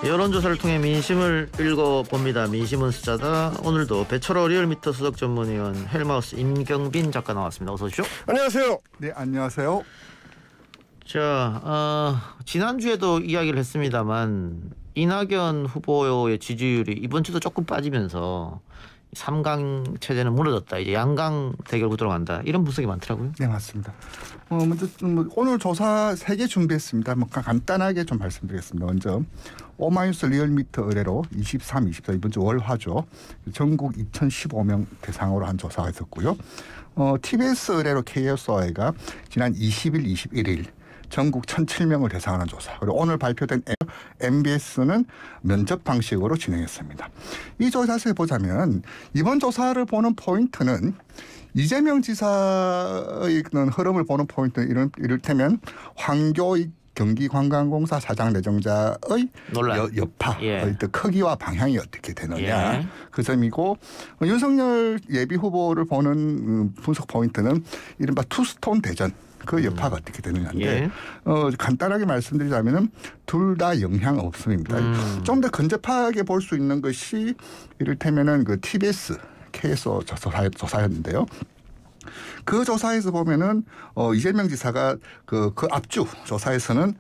여론조사를 통해 민심을 읽어봅니다. 민심은 숫자다. 오늘도 배철호 리얼미터 수석 전문위원 헬마우스 임경빈 작가 나왔습니다. 어서 오십시오. 안녕하세요. 네, 안녕하세요. 자, 지난주에도 이야기를 했습니다만 이낙연 후보의 지지율이 이번 주도 조금 빠지면서 3강 체제는 무너졌다. 이제 양강 대결 구도로 간다. 이런 분석이 많더라고요. 네, 맞습니다. 먼저 오늘 조사 3개 준비했습니다. 간단하게 좀 말씀드리겠습니다. 먼저 오마이뉴스 리얼미터 의뢰로 23, 24 이번 주 월화죠. 전국 2015명 대상으로 한 조사가 있었고요. TBS 의뢰로 KSOI가 지난 20일, 21일 전국 1,007명을 대상으로 한 조사. 그리고 오늘 발표된 MBS는 면접 방식으로 진행했습니다. 이 조사에서 보자면 이번 조사를 보는 포인트는 이재명 지사의 흐름을 보는 포인트는 이를테면 황교익 경기관광공사 사장 내정자의 여파의 크기와 방향이 어떻게 되느냐 그 점이고, 윤석열 예비 후보를 보는 분석 포인트는 이른바 투스톤 대전 그 여파가 어떻게 되느냐인데 간단하게 말씀드리자면은 둘 다 영향 없음입니다. 좀 더 근접하게 볼 수 있는 것이 이를테면은 그 TBS KSO 조사였는데요. 그 조사에서 보면은 이재명 지사가 그 앞주 조사에서는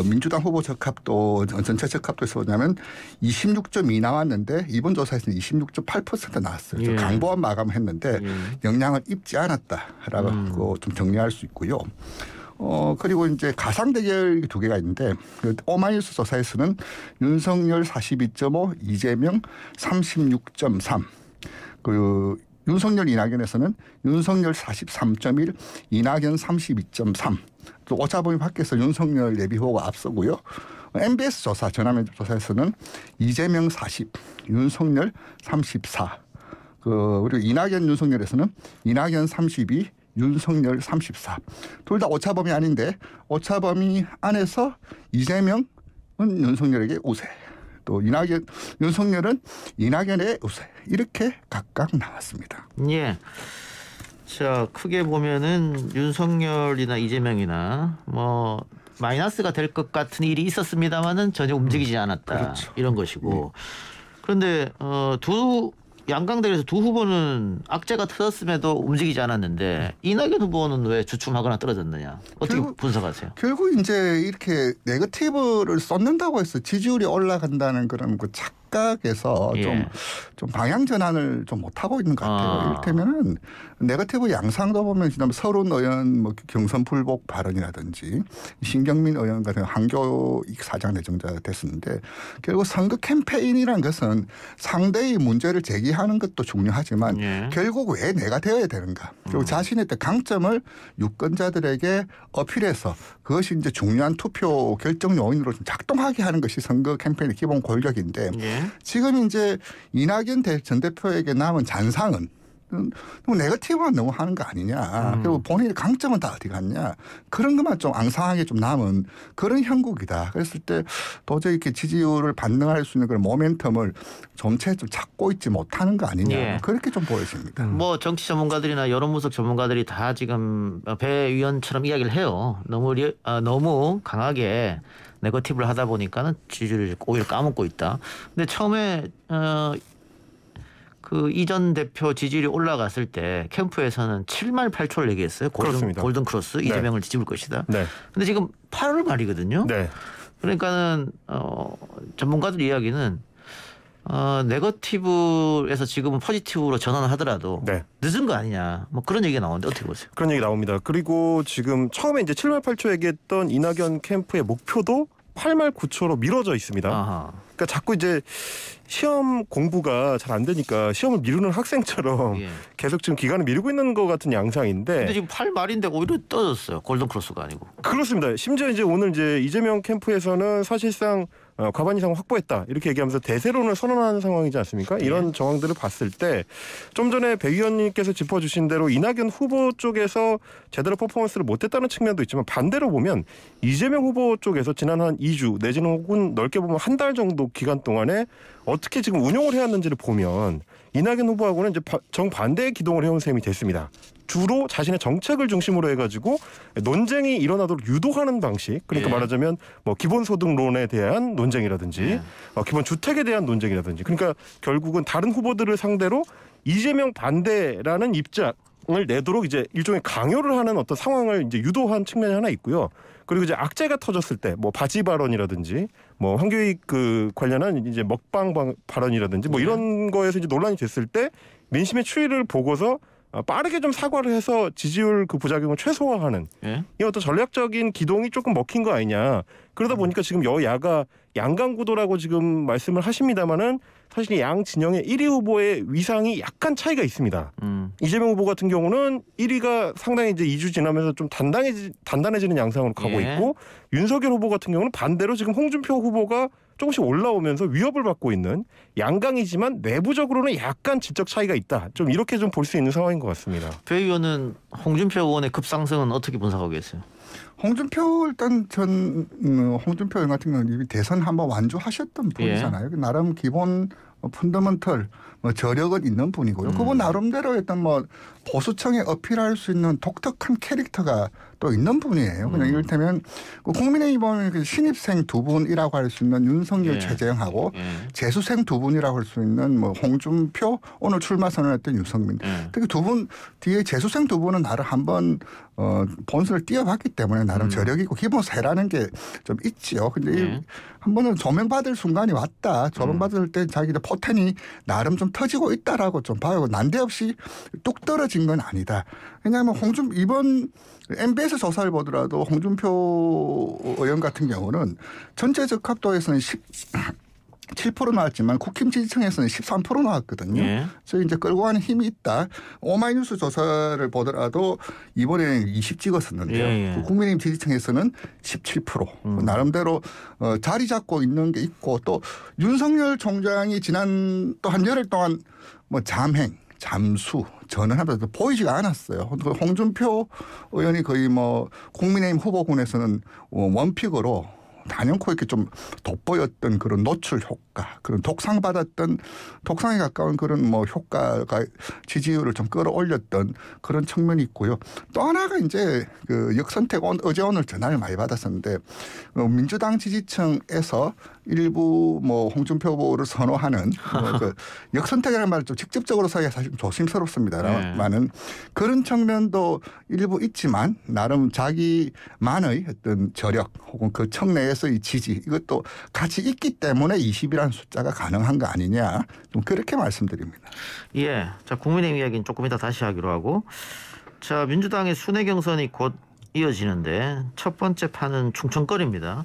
민주당 후보 적합도 전체 적합도에서 보냐면 26.2 나왔는데 이번 조사에서는 26.8% 나왔어요. 강보한 마감을 했는데 영향을 입지 않았다라고 좀 정리할 수 있고요. 그리고 이제 가상 대결 2개가 있는데 오마이뉴스 조사에서는 윤석열 42.5, 이재명 36.3. 윤석열 이낙연에서는 윤석열 43.1, 이낙연 32.3. 또 오차범위 밖에서 윤석열 예비 후보가 앞서고요. MBS 조사, 전화면접 조사에서는 이재명 40, 윤석열 34. 그리고 이낙연 윤석열에서는 이낙연 32, 윤석열 34. 둘 다 오차범위 아닌데 오차범위 안에서 이재명은 윤석열에게 우세. 또 윤석열은 이낙연의 우세. 이렇게 각각 나왔습니다. 예. 자, 크게 보면은 윤석열이나 이재명이나 뭐 마이너스가 될 것 같은 일이 있었습니다만은 전혀 움직이지 않았다. 그렇죠. 이런 것이고. 그런데 양강대에서 두 후보는 악재가 터졌음에도 움직이지 않았는데 이낙연 후보는 왜 주춤하거나 떨어졌느냐? 어떻게 분석하세요? 결국 이제 이렇게 네거티브를 쏟는다고 해서 지지율이 올라간다는 그런 그 착각에서 좀 방향 전환을 좀 못하고 있는 것 같아요. 이를테면은 네거티브 양상도 보면 지난 서른 의원 뭐 경선 불복 발언이라든지 신경민 의원 같은 황교익 사장 내정자가 됐었는데 결국 선거 캠페인이라는 것은 상대의 문제를 제기하는 것도 중요하지만 결국 왜 내가 되어야 되는가. 그리고 자신의 강점을 유권자들에게 어필해서 그것이 이제 중요한 투표 결정 요인으로 좀 작동하게 하는 것이 선거 캠페인의 기본 골격인데 지금 이제 이낙연 전 대표에게 남은 잔상은 너무 네거티브만 너무 하는 거 아니냐. 그리고 본인의 강점은 다 어디 갔냐. 그런 것만 좀 앙상하게 좀 남은 그런 형국이다. 그랬을 때 도저히 이렇게 지지율을 반등할 수 있는 그런 모멘텀을 점차 좀 찾고 있지 못하는 거 아니냐. 그렇게 좀 보여집니다. 뭐 정치 전문가들이나 여론 분석 전문가들이 다 지금 배 위원처럼 이야기를 해요. 너무 강하게 네거티브를 하다 보니까는 지지율을 오히려 까먹고 있다. 근데 처음에 그 이전 대표 지지율이 올라갔을 때 캠프에서는 7말 8초를 얘기했어요. 골든 크로스 이재명을 뒤집을 것이다. 근데 지금 8월 말이거든요. 그러니까는 전문가들 이야기는 네거티브에서 지금은 포지티브로 전환을 하더라도 늦은 거 아니냐. 뭐 그런 얘기가 나오는데 어떻게 보세요? 그런 얘기 나옵니다. 그리고 지금 처음에 이제 7말 8초 얘기했던 이낙연 캠프의 목표도 8말 9초로 미뤄져 있습니다. 그러니까 자꾸 이제 시험 공부가 잘 안 되니까 시험을 미루는 학생처럼 계속 지금 기간을 미루고 있는 것 같은 양상인데. 근데 지금 8말인데 오히려 떨어졌어요. 골든 크로스가 아니고. 그렇습니다. 심지어 이제 오늘 이제 이재명 캠프에서는 사실상 과반 이상 확보했다 이렇게 얘기하면서 대세론을 선언하는 상황이지 않습니까? 이런 정황들을 봤을 때 좀 전에 배 의원님께서 짚어주신 대로 이낙연 후보 쪽에서 제대로 퍼포먼스를 못했다는 측면도 있지만 반대로 보면 이재명 후보 쪽에서 지난 한 2주 내지는 혹은 넓게 보면 한 달 정도 기간 동안에 어떻게 지금 운용을 해왔는지를 보면 이낙연 후보하고는 이제 정반대의 기동을 해온 셈이 됐습니다. 주로 자신의 정책을 중심으로 해가지고 논쟁이 일어나도록 유도하는 방식. 그러니까 말하자면 뭐 기본소득론에 대한 논쟁이라든지 기본 주택에 대한 논쟁이라든지. 그러니까 결국은 다른 후보들을 상대로 이재명 반대라는 입장을 내도록 이제 일종의 강요를 하는 어떤 상황을 이제 유도한 측면이 하나 있고요. 그리고 이제 악재가 터졌을 때 뭐 바지 발언이라든지 뭐 황교익 그 관련한 이제 먹방 발언이라든지 뭐 이런 거에서 이제 논란이 됐을 때 민심의 추이를 보고서 빠르게 좀 사과를 해서 지지율 그 부작용을 최소화하는 이 어떤 전략적인 기동이 조금 먹힌 거 아니냐. 그러다 보니까 지금 여야가 양강구도라고 지금 말씀을 하십니다마는 사실 양 진영의 1위 후보의 위상이 약간 차이가 있습니다. 이재명 후보 같은 경우는 1위가 상당히 이제 2주 지나면서 좀 단단해지는 양상으로 가고 있고 윤석열 후보 같은 경우는 반대로 지금 홍준표 후보가 조금씩 올라오면서 위협을 받고 있는 양강이지만 내부적으로는 약간 지적 차이가 있다. 좀 이렇게 좀 볼 수 있는 상황인 것 같습니다. 배 의원은 홍준표 의원의 급상승은 어떻게 분석하고 계세요? 홍준표 일단 홍준표 의원 같은 경우는 이미 대선 한번 완주하셨던 분이잖아요. 나름 기본 펀더먼털 저력은 있는 분이고요. 그분 나름대로 일단 뭐 보수층에 어필할 수 있는 독특한 캐릭터가 또 있는 분이에요. 그냥 이를테면 국민의힘은 신입생 두 분이라고 할 수 있는 윤석열, 최재형하고 재수생 두 분이라고 할 수 있는 뭐 홍준표, 오늘 출마 선언했던 유승민. 특히 두 분 뒤에 재수생 두 분은 나를 한번 본선을 뛰어봤기 때문에 나름 저력이 있고 기본 세라는 게 좀 있지요. 근데 한 번은 조명받을 순간이 왔다. 조명받을 때 자기들 포텐이 나름 좀 터지고 있다라고 좀 봐요. 난데없이 뚝 떨어진 건 아니다. 왜냐하면 이번 MBS 조사를 보더라도 홍준표 의원 같은 경우는 전체 적합도에서는 7% 나왔지만 국힘 지지층에서는 13% 나왔거든요. 그래서 이제 끌고 가는 힘이 있다. 오마이뉴스 조사를 보더라도 이번에는 20 찍었었는데요. 국민의힘 지지층에서는 17%. 나름대로 자리 잡고 있는 게 있고 또 윤석열 총장이 지난 또 한 열흘 동안 뭐 잠수, 전환하면서 보이지가 않았어요. 홍준표 의원이 거의 뭐 국민의힘 후보군에서는 원픽으로 단연코 이렇게 좀 돋보였던 그런 노출 효과, 그런 독상에 가까운 그런 뭐 효과가 지지율을 좀 끌어올렸던 그런 측면이 있고요. 또 하나가 이제 그 역선택 어제 오늘 전화를 많이 받았었는데 민주당 지지층에서 일부 뭐 홍준표 후보를 선호하는 그 역선택이라는 말을 좀 직접적으로 써야 사실 좀 조심스럽습니다만은 그런 측면도 일부 있지만 나름 자기만의 어떤 저력 혹은 그 층내에서의 지지 이것도 같이 있기 때문에 20이라는 숫자가 가능한 거 아니냐 좀 그렇게 말씀드립니다. 예, 자 국민의힘 이야기는 조금 이따 다시 하기로 하고 자 민주당의 순회 경선이 곧 이어지는데 첫 번째 판은 충청권입니다.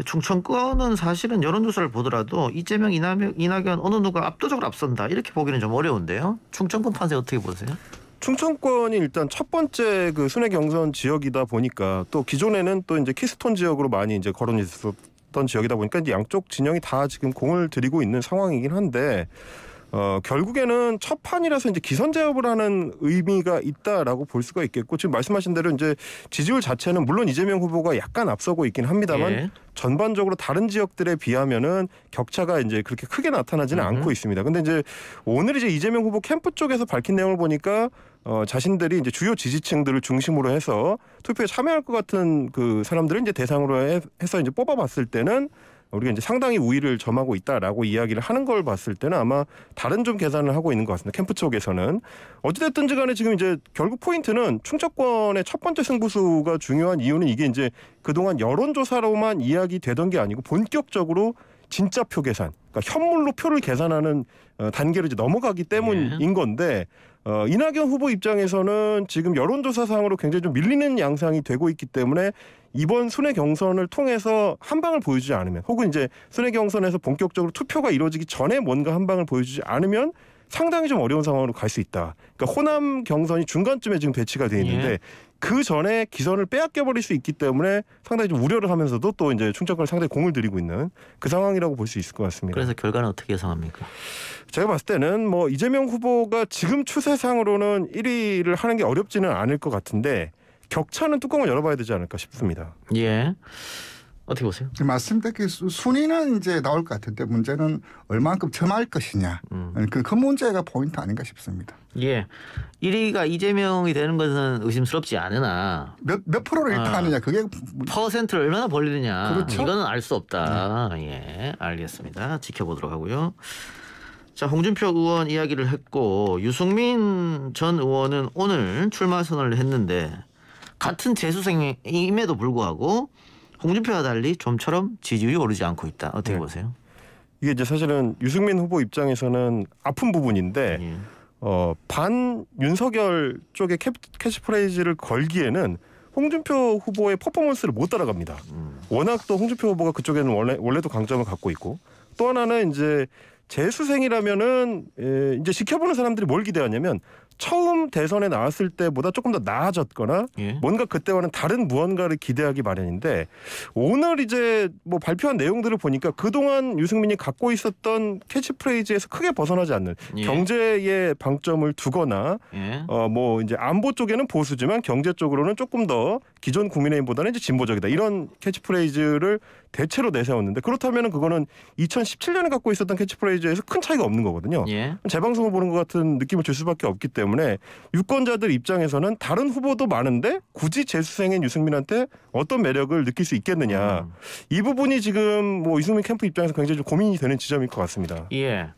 충청권은 사실은 여론조사를 보더라도 이재명, 이낙연 어느 누가 압도적으로 앞선다 이렇게 보기는 좀 어려운데요. 충청권 판세 어떻게 보세요? 충청권이 일단 첫 번째 그 순회 경선 지역이다 보니까 또 기존에는 또 이제 키스톤 지역으로 많이 이제 거론했었던 지역이다 보니까 이제 양쪽 진영이 다 지금 공을 들이고 있는 상황이긴 한데 결국에는 첫 판이라서 이제 기선제압을 하는 의미가 있다라고 볼 수가 있겠고 지금 말씀하신 대로 이제 지지율 자체는 물론 이재명 후보가 약간 앞서고 있긴 합니다만 전반적으로 다른 지역들에 비하면은 격차가 이제 그렇게 크게 나타나지는 않고 있습니다. 근데 이제 오늘 이제 이재명 후보 캠프 쪽에서 밝힌 내용을 보니까 자신들이 이제 주요 지지층들을 중심으로 해서 투표에 참여할 것 같은 그 사람들을 이제 대상으로 해서 이제 뽑아봤을 때는 우리가 이제 상당히 우위를 점하고 있다라고 이야기를 하는 걸 봤을 때는 아마 다른 좀 계산을 하고 있는 것 같습니다. 캠프 쪽에서는. 어찌됐든지 간에 지금 이제 결국 포인트는 충청권의 첫 번째 승부수가 중요한 이유는 이게 이제 그동안 여론조사로만 이야기되던 게 아니고 본격적으로 진짜 표 계산, 그러니까 현물로 표를 계산하는 단계로 이제 넘어가기 때문인 건데 이낙연 후보 입장에서는 지금 여론조사상으로 굉장히 좀 밀리는 양상이 되고 있기 때문에 이번 순회 경선을 통해서 한 방을 보여주지 않으면 혹은 이제 순회 경선에서 본격적으로 투표가 이루어지기 전에 뭔가 한 방을 보여주지 않으면 상당히 좀 어려운 상황으로 갈 수 있다. 그러니까 호남 경선이 중간쯤에 지금 배치가 돼 있는데 그 전에 기선을 빼앗겨 버릴 수 있기 때문에 상당히 좀 우려를 하면서도 또 이제 충청권을 상당히 공을 들이고 있는 그 상황이라고 볼 수 있을 것 같습니다. 그래서 결과는 어떻게 예상합니까? 제가 봤을 때는 뭐 이재명 후보가 지금 추세상으로는 1위를 하는 게 어렵지는 않을 것 같은데 격차는 뚜껑을 열어봐야 되지 않을까 싶습니다. 예. 어떻게 보세요? 맞습니다. 순위는 이제 나올 것 같은데 문제는 얼마만큼 점할 것이냐. 그 문제가 포인트 아닌가 싶습니다. 예, 1위가 이재명이 되는 것은 의심스럽지 않으나 몇 프로를 일당하느냐 그게 퍼센트를 얼마나 벌리느냐 그렇죠? 이거는 알 수 없다. 예, 알겠습니다. 지켜보도록 하고요. 자, 홍준표 의원 이야기를 했고 유승민 전 의원은 오늘 출마 선언을 했는데 같은 재수생임에도 불구하고 홍준표와 달리 좀처럼 지지율이 오르지 않고 있다. 어떻게 네. 보세요? 이게 이제 사실은 유승민 후보 입장에서는 아픈 부분인데 예. 반 윤석열 쪽의 캐치프레이즈를 걸기에는 홍준표 후보의 퍼포먼스를 못 따라갑니다. 워낙 또 홍준표 후보가 그쪽에는 원래도 강점을 갖고 있고 또 하나는 이제 재수생이라면은 이제 지켜보는 사람들이 뭘 기대하냐면 처음 대선에 나왔을 때보다 조금 더 나아졌거나 예. 뭔가 그때와는 다른 무언가를 기대하기 마련인데 오늘 이제 뭐 발표한 내용들을 보니까 그동안 유승민이 갖고 있었던 캐치프레이즈에서 크게 벗어나지 않는 예. 경제에 방점을 두거나 예. 뭐 이제 안보 쪽에는 보수지만 경제 쪽으로는 조금 더 기존 국민의힘보다는 이제 진보적이다 이런 캐치프레이즈를 대체로 내세웠는데 그렇다면은 그거는 2017년에 갖고 있었던 캐치프레이즈에서 큰 차이가 없는 거거든요. 예. 재방송을 보는 것 같은 느낌을 줄 수밖에 없기 때문에 유권자들 입장에서는 다른 후보도 많은데 굳이 재수생인 유승민한테 어떤 매력을 느낄 수 있겠느냐. 이 부분이 지금 뭐 유승민 캠프 입장에서 굉장히 좀 고민이 되는 지점일 것 같습니다. 예.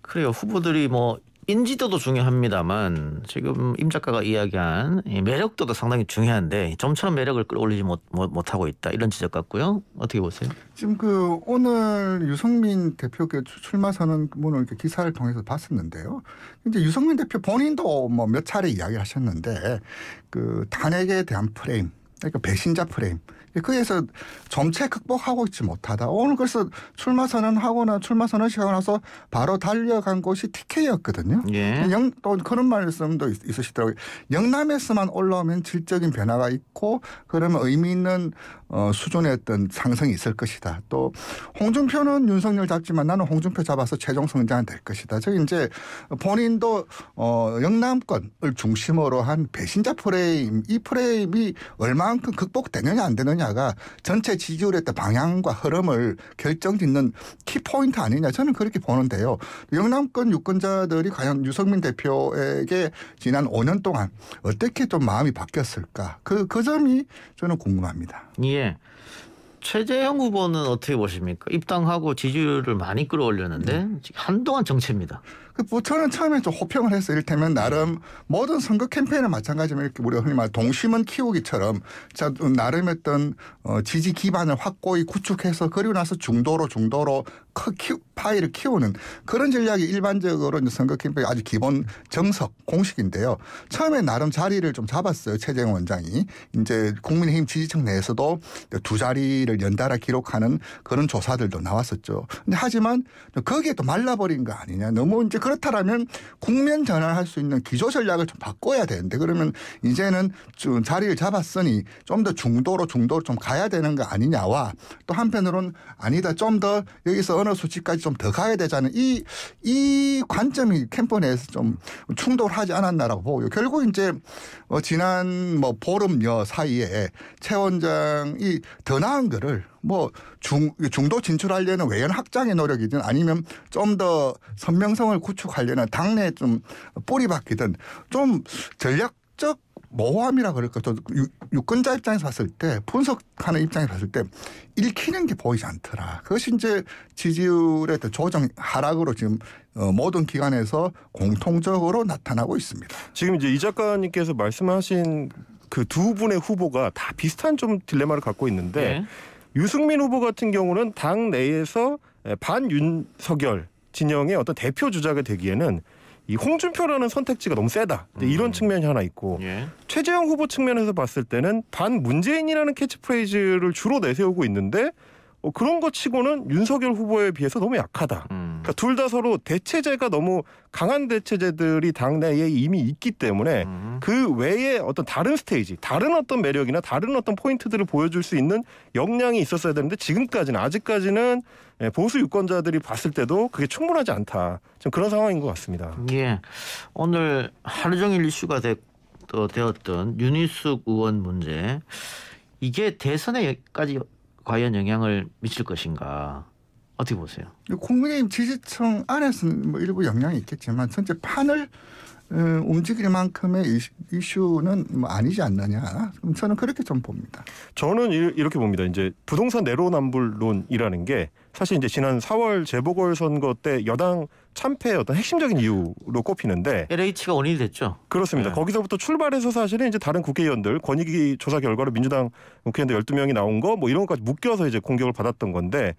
그래요. 후보들이 뭐 인지도도 중요합니다만 지금 임 작가가 이야기한 이 매력도도 상당히 중요한데 좀처럼 매력을 끌어올리지 못하고 있다. 이런 지적 같고요. 어떻게 보세요? 지금 오늘 유승민 대표의 출마 선언문을 이렇게 기사를 통해서 봤었는데요. 이제 유승민 대표 본인도 뭐 몇 차례 이야기하셨는데 그 탄핵에 대한 프레임, 그러니까 배신자 프레임. 거기에서 점체 극복하고 있지 못하다. 오늘 그래서 출마 선언하거나 출마 선언식 하고 나서 바로 달려간 곳이 TK였거든요. 예. 또 그런 말씀도 있으시더라고요. 영남에서만 올라오면 질적인 변화가 있고 그러면 의미 있는 수준의 어떤 상승이 있을 것이다. 또 홍준표는 윤석열 잡지만 나는 홍준표 잡아서 최종 성장이 될 것이다. 저기 이제 본인도 영남권을 중심으로 한 배신자 프레임, 이 프레임이 얼마만큼 극복되느냐 안 되느냐가 전체 지지율의 방향과 흐름을 결정짓는 키포인트 아니냐 저는 그렇게 보는데요. 영남권 유권자들이 과연 유승민 대표에게 지난 5년 동안 어떻게 좀 마음이 바뀌었을까. 그 점이 저는 궁금합니다. 예. 최재형 후보는 어떻게 보십니까? 입당하고 지지율을 많이 끌어올렸는데 한동안 정체입니다. 저는 처음에 좀 호평을 했어요. 이를테면 나름 모든 선거 캠페인은 마찬가지면 이렇게 우리가 흔히 말 동심은 키우기처럼 나름 했던 지지 기반을 확고히 구축해서 그리고 나서 중도로 파이를 키우는 그런 전략이 일반적으로 이제 선거 캠페인 아주 기본 정석 공식인데요. 처음에 나름 자리를 좀 잡았어요. 최재형 원장이 이제 국민의힘 지지층 내에서도 두 자리를 연달아 기록하는 그런 조사들도 나왔었죠. 근데 하지만 거기에 또 말라버린 거 아니냐. 너무 이제 그렇다라면 국면 전환할 수 있는 기조 전략을 좀 바꿔야 되는데 그러면 이제는 좀 자리를 잡았으니 좀 더 중도로 좀 가야 되는 거 아니냐와 또 한편으로는 아니다. 좀 더 여기서 어느 수치까지 좀 더 가야 되자는 이 관점이 캠프 내에서 좀 충돌하지 않았나라고 보고요. 결국 이제 지난 뭐 보름여 사이에 최 원장이 더 나은 거를 뭐 중도 진출하려는 외연 확장의 노력이든 아니면 좀 더 선명성을 구축하려는 당내 좀 뿌리박히든 좀 전략적 모호함이라 그럴까. 또 유권자 입장에서 봤을 때 분석하는 입장에서 봤을 때 읽히는 게 보이지 않더라. 그것이 이제 지지율의 조정 하락으로 지금 모든 기관에서 공통적으로 나타나고 있습니다. 지금 이제 이 작가님께서 말씀하신 그 두 분의 후보가 다 비슷한 좀 딜레마를 갖고 있는데 네. 유승민 후보 같은 경우는 당 내에서 반윤석열 진영의 어떤 대표 주자가 되기에는 이 홍준표라는 선택지가 너무 세다. 이런 측면이 하나 있고 예. 최재형 후보 측면에서 봤을 때는 반문재인이라는 캐치프레이즈를 주로 내세우고 있는데 그런 것 치고는 윤석열 후보에 비해서 너무 약하다. 그러니까 둘 다 서로 대체제가 너무 강한 대체제들이 당내에 이미 있기 때문에 그 외에 어떤 다른 스테이지, 다른 어떤 매력이나 다른 어떤 포인트들을 보여줄 수 있는 역량이 있었어야 되는데 지금까지는 아직까지는 보수 유권자들이 봤을 때도 그게 충분하지 않다. 좀 그런 상황인 것 같습니다. 예. 오늘 하루 종일 이슈가 되었던 윤희숙 의원 문제 이게 대선에까지 과연 영향을 미칠 것인가 어떻게 보세요? 국민의힘 지지층 안에서는 뭐 일부 영향이 있겠지만 전체 판을 움직일 만큼의 이슈는 뭐 아니지 않느냐. 저는 그렇게 좀 봅니다. 저는 이렇게 봅니다. 이제 부동산 내로남불론이라는 게 사실 이제 지난 4월 재보궐선거 때 여당 참패의 어떤 핵심적인 이유로 꼽히는데 LH가 원인이 됐죠. 그렇습니다. 네. 거기서부터 출발해서 사실은 이제 다른 국회의원들 권익위 조사 결과로 민주당 국회의원들 12명이 나온 거 뭐 이런 것까지 묶여서 이제 공격을 받았던 건데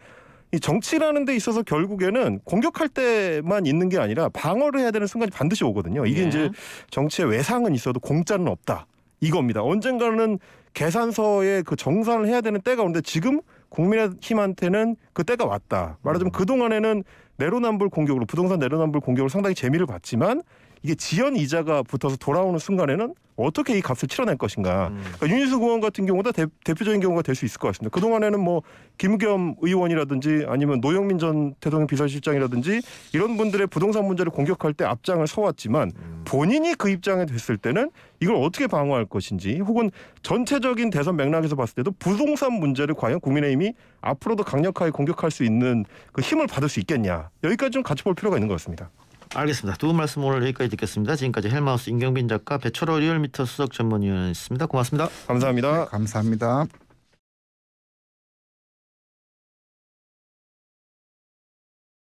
이 정치라는 데 있어서 결국에는 공격할 때만 있는 게 아니라 방어를 해야 되는 순간이 반드시 오거든요. 이게 이제 정치의 외상은 있어도 공짜는 없다. 이겁니다. 언젠가는 계산서에 그 정산을 해야 되는 때가 오는데 지금 국민의힘한테는 그 때가 왔다. 말하자면 그동안에는 내로남불 공격으로 부동산 내로남불 공격으로 상당히 재미를 봤지만 이게 지연 이자가 붙어서 돌아오는 순간에는 어떻게 이 값을 치러낼 것인가. 그러니까 윤희숙 의원 같은 경우도 대표적인 경우가 될 수 있을 것 같습니다. 그동안에는 뭐 김우겸 의원이라든지 아니면 노영민 전 대통령 비서실장이라든지 이런 분들의 부동산 문제를 공격할 때 앞장을 서왔지만 본인이 그 입장에 됐을 때는 이걸 어떻게 방어할 것인지 혹은 전체적인 대선 맥락에서 봤을 때도 부동산 문제를 과연 국민의힘이 앞으로도 강력하게 공격할 수 있는 그 힘을 받을 수 있겠냐. 여기까지 좀 같이 볼 필요가 있는 것 같습니다. 알겠습니다. 두 분 말씀 오늘 여기까지 듣겠습니다. 지금까지 헬마우스 임경빈 작가, 배철호 리얼미터 수석 전문위원이었습니다. 고맙습니다. 감사합니다. 네, 감사합니다.